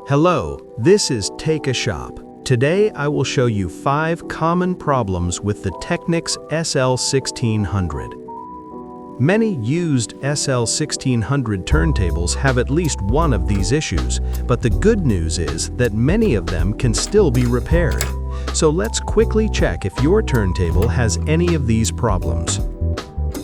Hello, this is Take a Shop. Today I will show you 5 common problems with the Technics SL-1600. Many used SL-1600 turntables have at least one of these issues, but the good news is that many of them can still be repaired. So let's quickly check if your turntable has any of these problems.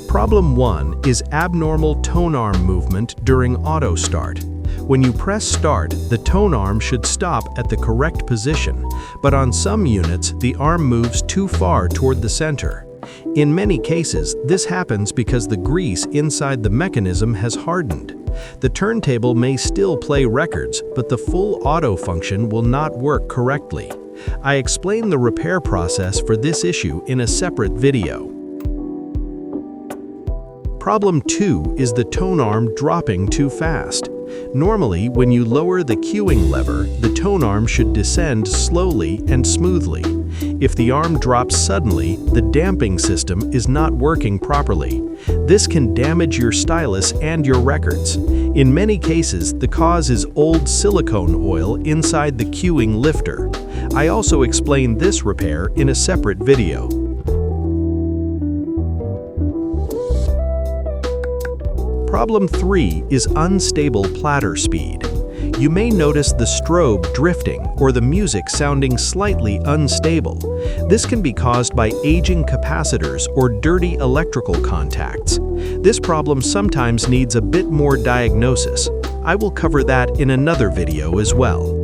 Problem 1 is abnormal tonearm movement during auto start. When you press start, the tonearm should stop at the correct position, but on some units, the arm moves too far toward the center. In many cases, this happens because the grease inside the mechanism has hardened. The turntable may still play records, but the full auto function will not work correctly. I explain the repair process for this issue in a separate video. Problem 2 is the tonearm dropping too fast. Normally, when you lower the cueing lever, the tonearm should descend slowly and smoothly. If the arm drops suddenly, the damping system is not working properly. This can damage your stylus and your records. In many cases, the cause is old silicone oil inside the cueing lifter. I also explain this repair in a separate video. Problem 3 is unstable platter speed. You may notice the strobe drifting or the music sounding slightly unstable. This can be caused by aging capacitors or dirty electrical contacts. This problem sometimes needs a bit more diagnosis. I will cover that in another video as well.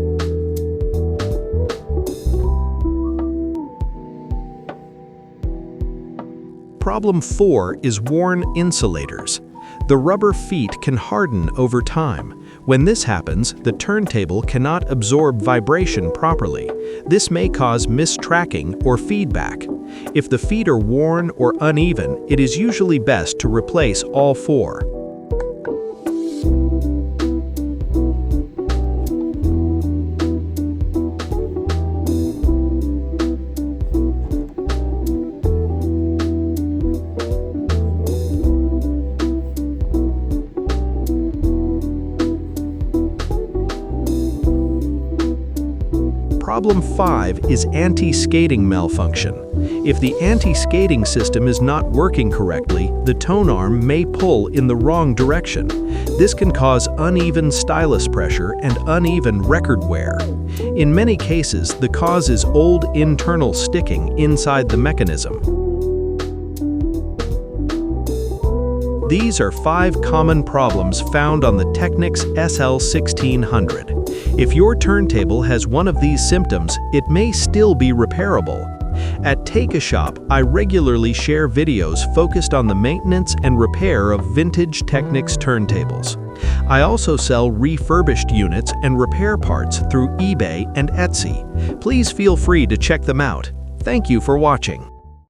Problem 4 is worn insulators. The rubber feet can harden over time. When this happens, the turntable cannot absorb vibration properly. This may cause mistracking or feedback. If the feet are worn or uneven, it is usually best to replace all 4. Problem 5 is anti-skating malfunction. If the anti-skating system is not working correctly, the tonearm may pull in the wrong direction. This can cause uneven stylus pressure and uneven record wear. In many cases, the cause is old internal sticking inside the mechanism. These are 5 common problems found on the Technics SL-1600. If your turntable has one of these symptoms, it may still be repairable. At Take a Shop, I regularly share videos focused on the maintenance and repair of vintage Technics turntables. I also sell refurbished units and repair parts through eBay and Etsy. Please feel free to check them out. Thank you for watching.